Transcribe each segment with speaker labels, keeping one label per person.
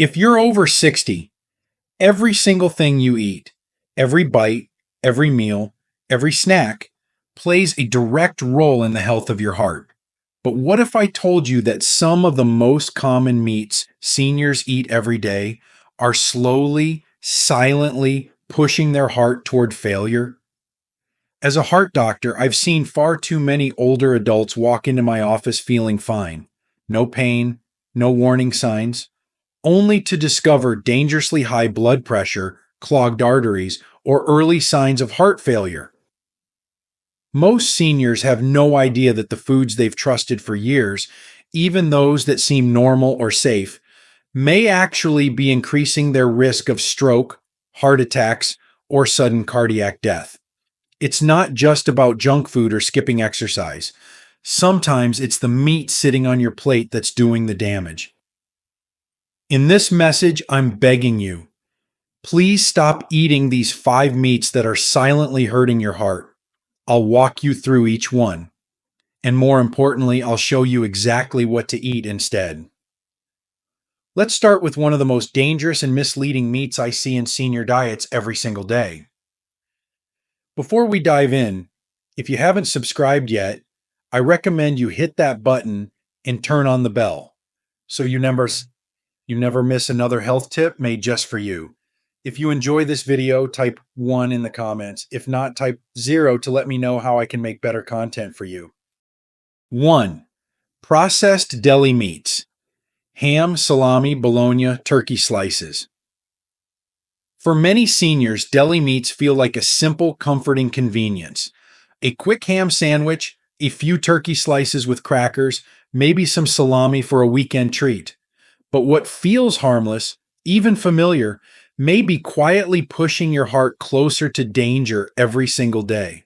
Speaker 1: If you're over 60, every single thing you eat, every bite, every meal, every snack, plays a direct role in the health of your heart. But what if I told you that some of the most common meats seniors eat every day are slowly, silently pushing their heart toward failure? As a heart doctor, I've seen far too many older adults walk into my office feeling fine. No pain, no warning signs, only to discover dangerously high blood pressure, clogged arteries, or early signs of heart failure. Most seniors have no idea that the foods they've trusted for years, even those that seem normal or safe, may actually be increasing their risk of stroke, heart attacks, or sudden cardiac death. It's not just about junk food or skipping exercise. Sometimes it's the meat sitting on your plate that's doing the damage. In this message, I'm begging you, please stop eating these 5 meats that are silently hurting your heart. I'll walk you through each one. And more importantly, I'll show you exactly what to eat instead. Let's start with one of the most dangerous and misleading meats I see in senior diets every single day. Before we dive in, if you haven't subscribed yet, I recommend you hit that button and turn on the bell so you never miss another health tip made just for you. If you enjoy this video, type 1 in the comments. If not, type 0 to let me know how I can make better content for you. 1. Processed deli meats. Ham, salami, bologna, turkey slices. For many seniors, deli meats feel like a simple, comforting convenience. A quick ham sandwich, a few turkey slices with crackers, maybe some salami for a weekend treat. But what feels harmless, even familiar, may be quietly pushing your heart closer to danger every single day.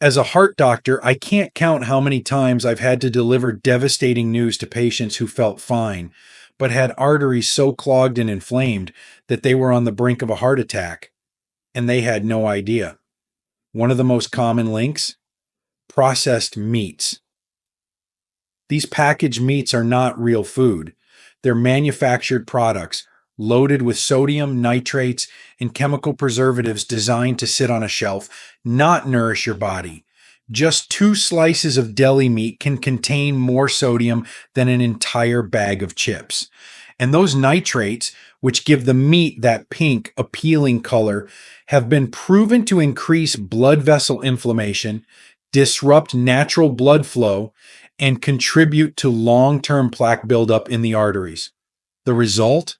Speaker 1: As a heart doctor, I can't count how many times I've had to deliver devastating news to patients who felt fine, but had arteries so clogged and inflamed that they were on the brink of a heart attack, and they had no idea. One of the most common links? Processed meats. These packaged meats are not real food. They're manufactured products loaded with sodium, nitrates, and chemical preservatives designed to sit on a shelf, not nourish your body. Just 2 slices of deli meat can contain more sodium than an entire bag of chips. And those nitrates, which give the meat that pink, appealing color, have been proven to increase blood vessel inflammation, disrupt natural blood flow, and contribute to long-term plaque buildup in the arteries. The result?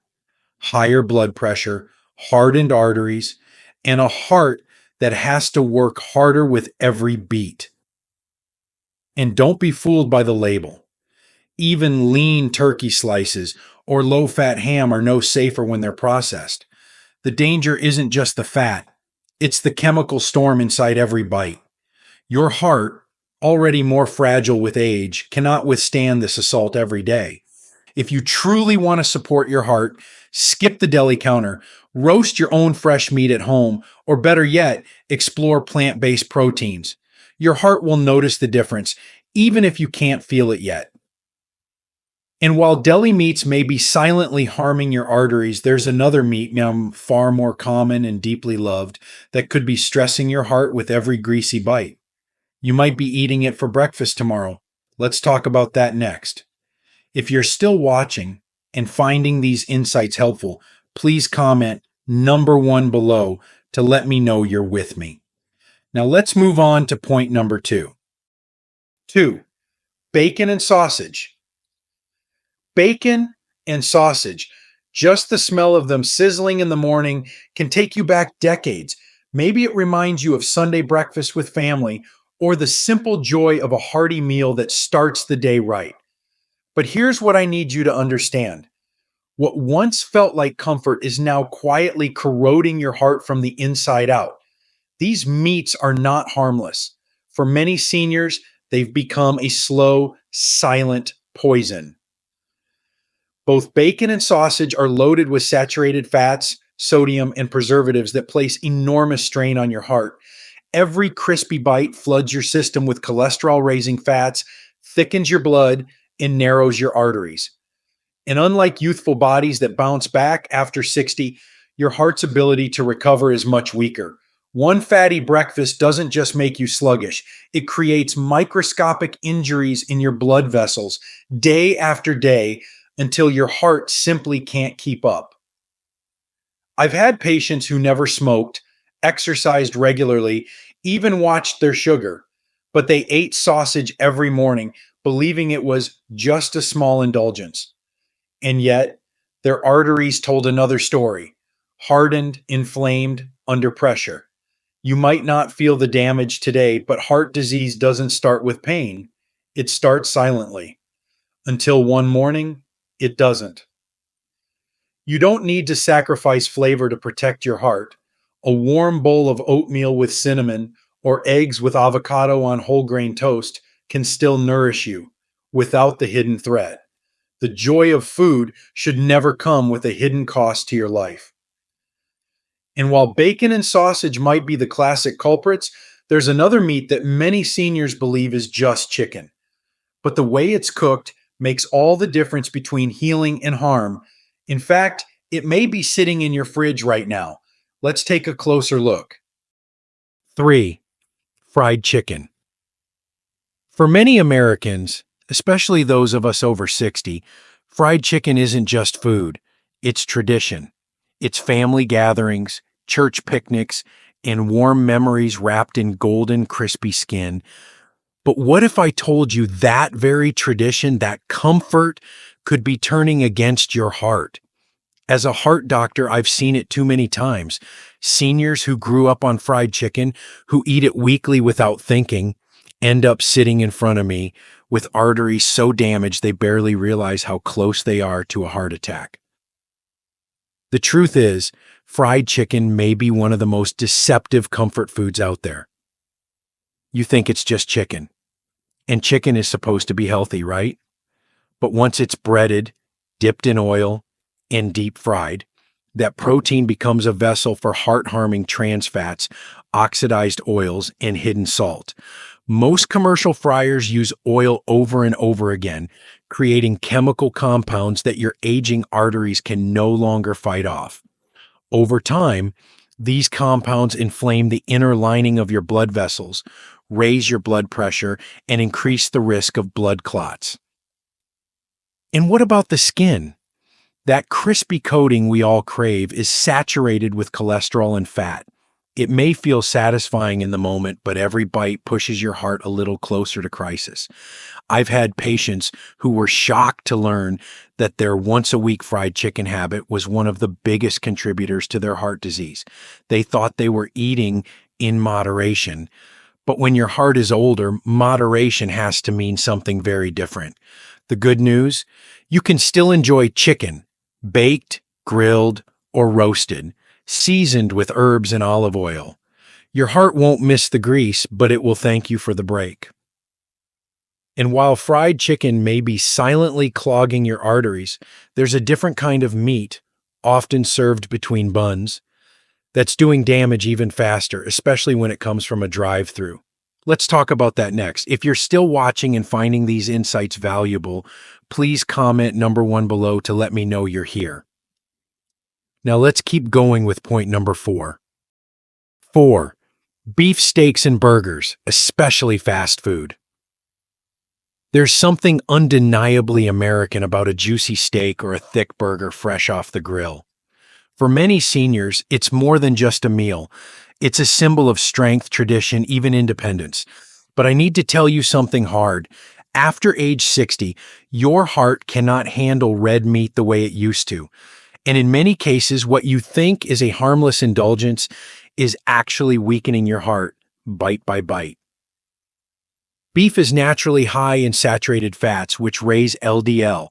Speaker 1: Higher blood pressure, hardened arteries, and a heart that has to work harder with every beat. And don't be fooled by the label. Even lean turkey slices or low-fat ham are no safer when they're processed. The danger isn't just the fat, it's the chemical storm inside every bite. Your heart, already more fragile with age, cannot withstand this assault every day. If you truly want to support your heart, skip the deli counter, roast your own fresh meat at home, or better yet, explore plant-based proteins. Your heart will notice the difference, even if you can't feel it yet. And while deli meats may be silently harming your arteries, there's another meat now far more common and deeply loved that could be stressing your heart with every greasy bite. You might be eating it for breakfast tomorrow. Let's talk about that next. If you're still watching and finding these insights helpful, please comment number 1 below to let me know you're with me. Now let's move on to point number 2. 2. Bacon and sausage. Bacon and sausage, just the smell of them sizzling in the morning can take you back decades. Maybe it reminds you of Sunday breakfast with family or the simple joy of a hearty meal that starts the day right. But here's what I need you to understand. What once felt like comfort is now quietly corroding your heart from the inside out. These meats are not harmless. For many seniors, they've become a slow, silent poison. Both bacon and sausage are loaded with saturated fats, sodium, and preservatives that place enormous strain on your heart. Every crispy bite floods your system with cholesterol-raising fats, thickens your blood, and narrows your arteries. And unlike youthful bodies that bounce back after 60, your heart's ability to recover is much weaker. One fatty breakfast doesn't just make you sluggish, it creates microscopic injuries in your blood vessels day after day until your heart simply can't keep up. I've had patients who never smoked, exercised regularly, even watched their sugar, but they ate sausage every morning, believing it was just a small indulgence. And yet, their arteries told another story, hardened, inflamed, under pressure. You might not feel the damage today, but heart disease doesn't start with pain. It starts silently. Until one morning, it doesn't. You don't need to sacrifice flavor to protect your heart. A warm bowl of oatmeal with cinnamon or eggs with avocado on whole grain toast can still nourish you without the hidden threat. The joy of food should never come with a hidden cost to your life. And while bacon and sausage might be the classic culprits, there's another meat that many seniors believe is just chicken. But the way it's cooked makes all the difference between healing and harm. In fact, it may be sitting in your fridge right now. Let's take a closer look. 3. Fried chicken. For many Americans, especially those of us over 60, fried chicken isn't just food, it's tradition. It's family gatherings, church picnics, and warm memories wrapped in golden, crispy skin. But what if I told you that very tradition, that comfort, could be turning against your heart? As a heart doctor, I've seen it too many times. Seniors who grew up on fried chicken, who eat it weekly without thinking, end up sitting in front of me with arteries so damaged they barely realize how close they are to a heart attack. The truth is, fried chicken may be one of the most deceptive comfort foods out there. You think it's just chicken, and chicken is supposed to be healthy, right? But once it's breaded, dipped in oil, and deep fried, that protein becomes a vessel for heart-harming trans fats, oxidized oils, and hidden salt. Most commercial fryers use oil over and over again, creating chemical compounds that your aging arteries can no longer fight off. Over time, these compounds inflame the inner lining of your blood vessels, raise your blood pressure, and increase the risk of blood clots. And what about the skin? That crispy coating we all crave is saturated with cholesterol and fat. It may feel satisfying in the moment, but every bite pushes your heart a little closer to crisis. I've had patients who were shocked to learn that their once-a-week fried chicken habit was one of the biggest contributors to their heart disease. They thought they were eating in moderation, but when your heart is older, moderation has to mean something very different. The good news? You can still enjoy chicken, baked, grilled, or roasted, seasoned with herbs and olive oil. Your heart won't miss the grease, but it will thank you for the break. And while fried chicken may be silently clogging your arteries, there's a different kind of meat, often served between buns, that's doing damage even faster, especially when it comes from a drive-through. Let's talk about that next. If you're still watching and finding these insights valuable, please comment number 1 below to let me know you're here. Now let's keep going with point number 4. 4. Beef steaks and burgers, especially fast food. There's something undeniably American about a juicy steak or a thick burger fresh off the grill. For many seniors, it's more than just a meal. It's a symbol of strength, tradition, even independence. But I need to tell you something hard. After age 60, your heart cannot handle red meat the way it used to. And in many cases, what you think is a harmless indulgence is actually weakening your heart, bite by bite. Beef is naturally high in saturated fats, which raise LDL,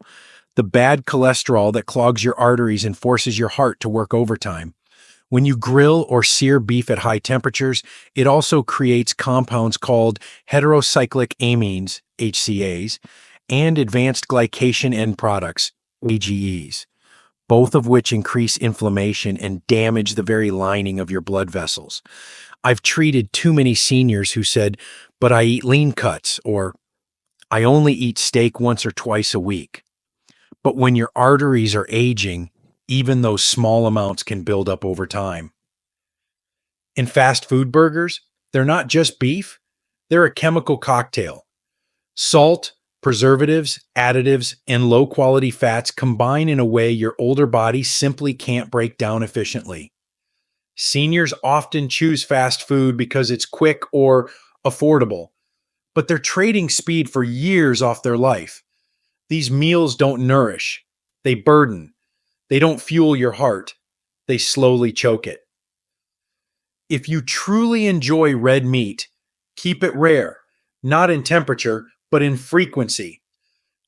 Speaker 1: the bad cholesterol that clogs your arteries and forces your heart to work overtime. When you grill or sear beef at high temperatures, it also creates compounds called heterocyclic amines, HCAs, and advanced glycation end products, AGEs, both of which increase inflammation and damage the very lining of your blood vessels. I've treated too many seniors who said, "But I eat lean cuts," or "I only eat steak once or twice a week." But when your arteries are aging, even those small amounts can build up over time. In fast food burgers, they're not just beef, they're a chemical cocktail. Salt, preservatives, additives, and low quality fats combine in a way your older body simply can't break down efficiently. Seniors often choose fast food because it's quick or affordable, but they're trading speed for years off their life. These meals don't nourish, they burden, they don't fuel your heart, they slowly choke it. If you truly enjoy red meat, keep it rare, not in temperature, but in frequency.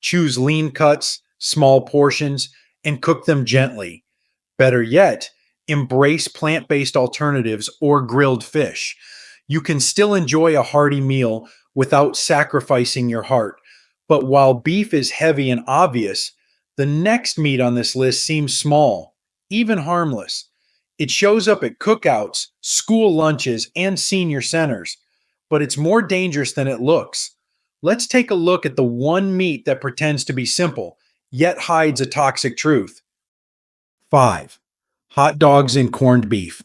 Speaker 1: Choose lean cuts, small portions, and cook them gently. Better yet, embrace plant based alternatives or grilled fish. You can still enjoy a hearty meal without sacrificing your heart. But while beef is heavy and obvious, the next meat on this list seems small, even harmless. It shows up at cookouts, school lunches, and senior centers, but it's more dangerous than it looks. Let's take a look at the one meat that pretends to be simple, yet hides a toxic truth. 5. Hot dogs and corned beef.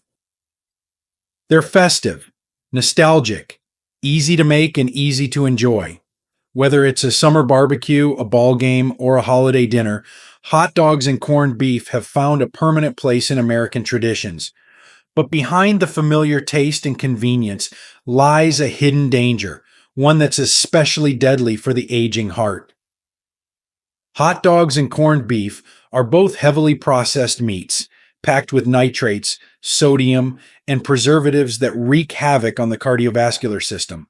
Speaker 1: They're festive, nostalgic, easy to make, and easy to enjoy. Whether it's a summer barbecue, a ball game, or a holiday dinner, hot dogs and corned beef have found a permanent place in American traditions. But behind the familiar taste and convenience lies a hidden danger, one that's especially deadly for the aging heart. Hot dogs and corned beef are both heavily processed meats, packed with nitrates, sodium, and preservatives that wreak havoc on the cardiovascular system.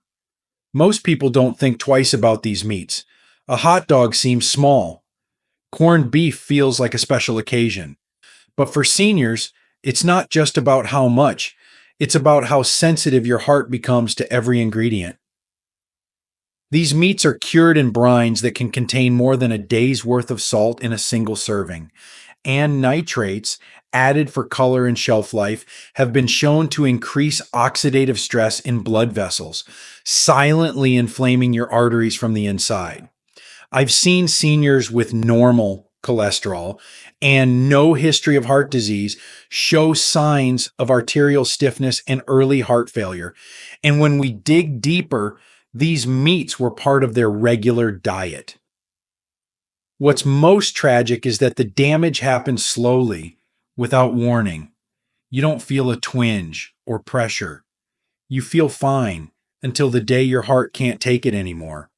Speaker 1: Most people don't think twice about these meats. A hot dog seems small. Corned beef feels like a special occasion. But for seniors, it's not just about how much, it's about how sensitive your heart becomes to every ingredient. These meats are cured in brines that can contain more than a day's worth of salt in a single serving, and nitrates, added for color and shelf life, have been shown to increase oxidative stress in blood vessels, silently inflaming your arteries from the inside. I've seen seniors with normal cholesterol and no history of heart disease show signs of arterial stiffness and early heart failure. And when we dig deeper, these meats were part of their regular diet. What's most tragic is that the damage happens slowly, without warning. You don't feel a twinge or pressure. You feel fine until the day your heart can't take it anymore.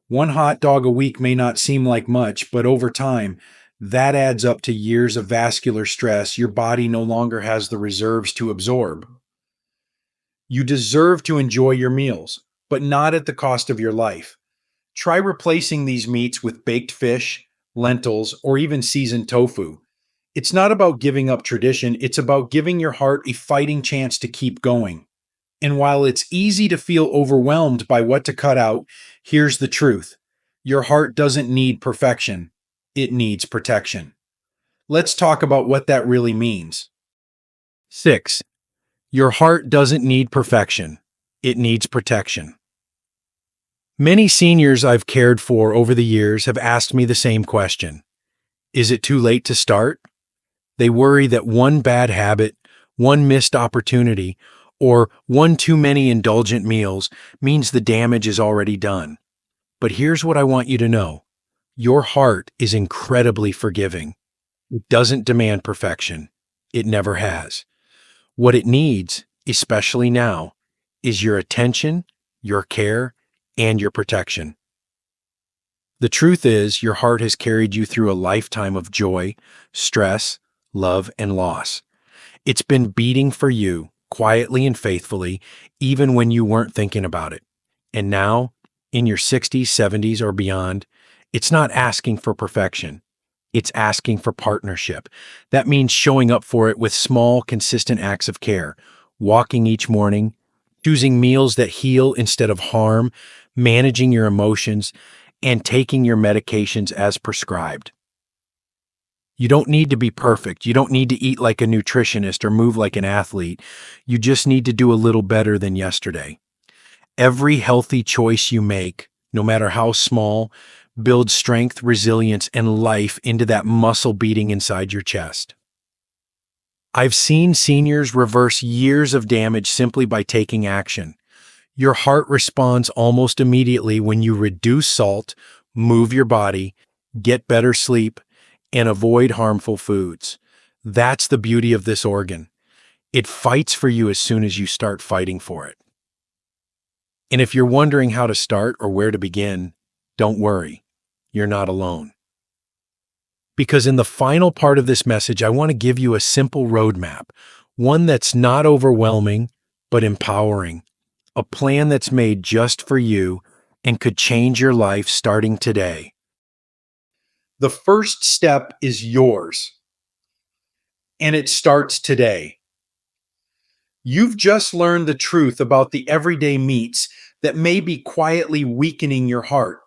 Speaker 1: One hot dog a week may not seem like much, but over time, that adds up to years of vascular stress your body no longer has the reserves to absorb. You deserve to enjoy your meals, but not at the cost of your life. Try replacing these meats with baked fish, lentils, or even seasoned tofu. It's not about giving up tradition, it's about giving your heart a fighting chance to keep going. And while it's easy to feel overwhelmed by what to cut out, here's the truth. Your heart doesn't need perfection, it needs protection. Let's talk about what that really means. 6. Your heart doesn't need perfection, it needs protection. Many seniors I've cared for over the years have asked me the same question. Is it too late to start? They worry that one bad habit, one missed opportunity, or one too many indulgent meals means the damage is already done. But here's what I want you to know. Your heart is incredibly forgiving. It doesn't demand perfection. It never has. What it needs, especially now, is your attention, your care, and your protection. The truth is, your heart has carried you through a lifetime of joy, stress, love, and loss. It's been beating for you, quietly and faithfully, even when you weren't thinking about it. And now, in your 60s, 70s, or beyond, it's not asking for perfection. It's asking for partnership. That means showing up for it with small, consistent acts of care, walking each morning, choosing meals that heal instead of harm, managing your emotions, and taking your medications as prescribed. You don't need to be perfect. You don't need to eat like a nutritionist or move like an athlete. You just need to do a little better than yesterday. Every healthy choice you make, no matter how small, build strength, resilience, and life into that muscle beating inside your chest. I've seen seniors reverse years of damage simply by taking action. Your heart responds almost immediately when you reduce salt, move your body, get better sleep, and avoid harmful foods. That's the beauty of this organ. It fights for you as soon as you start fighting for it. And if you're wondering how to start or where to begin, don't worry, you're not alone. Because in the final part of this message, I want to give you a simple roadmap, one that's not overwhelming, but empowering, a plan that's made just for you and could change your life starting today. The first step is yours, and it starts today. You've just learned the truth about the everyday meats that may be quietly weakening your heart.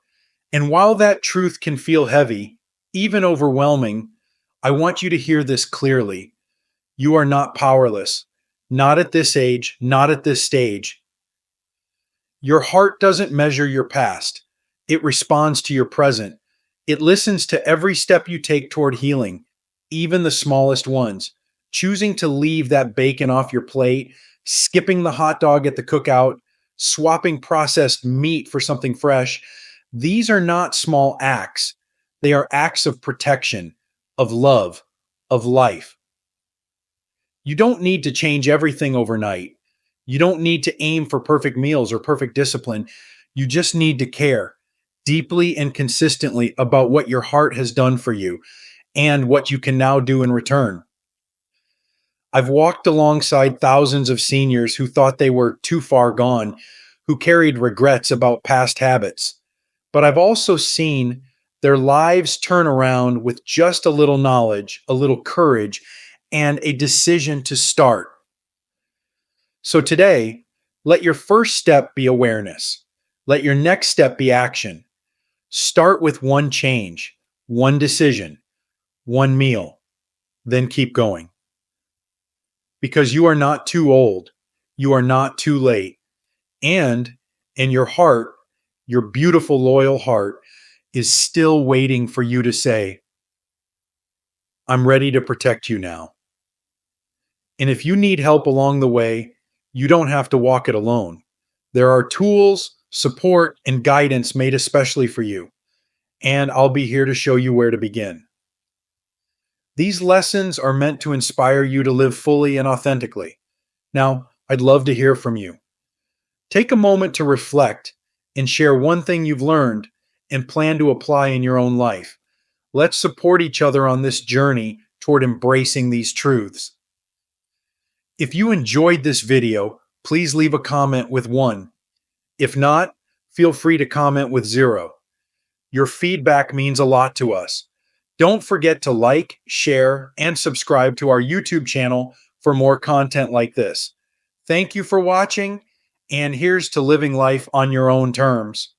Speaker 1: And while that truth can feel heavy, even overwhelming, I want you to hear this clearly. You are not powerless. Not at this age, not at this stage. Your heart doesn't measure your past. It responds to your present. It listens to every step you take toward healing, even the smallest ones. Choosing to leave that bacon off your plate, skipping the hot dog at the cookout, swapping processed meat for something fresh. These are not small acts. They are acts of protection, of love, of life. You don't need to change everything overnight. You don't need to aim for perfect meals or perfect discipline. You just need to care deeply and consistently about what your heart has done for you and what you can now do in return. I've walked alongside thousands of seniors who thought they were too far gone, who carried regrets about past habits. But I've also seen their lives turn around with just a little knowledge, a little courage, and a decision to start. So today, let your first step be awareness. Let your next step be action. Start with one change, one decision, one meal, then keep going. Because you are not too old, you are not too late, and in your heart, your beautiful, loyal heart is still waiting for you to say, I'm ready to protect you now. And if you need help along the way, you don't have to walk it alone. There are tools, support, and guidance made especially for you, and I'll be here to show you where to begin. These lessons are meant to inspire you to live fully and authentically. Now, I'd love to hear from you. Take a moment to reflect and share one thing you've learned and plan to apply in your own life. Let's support each other on this journey toward embracing these truths. If you enjoyed this video, please leave a comment with 1. If not, feel free to comment with 0. Your feedback means a lot to us. Don't forget to like, share, and subscribe to our YouTube channel for more content like this. Thank you for watching, and here's to living life on your own terms.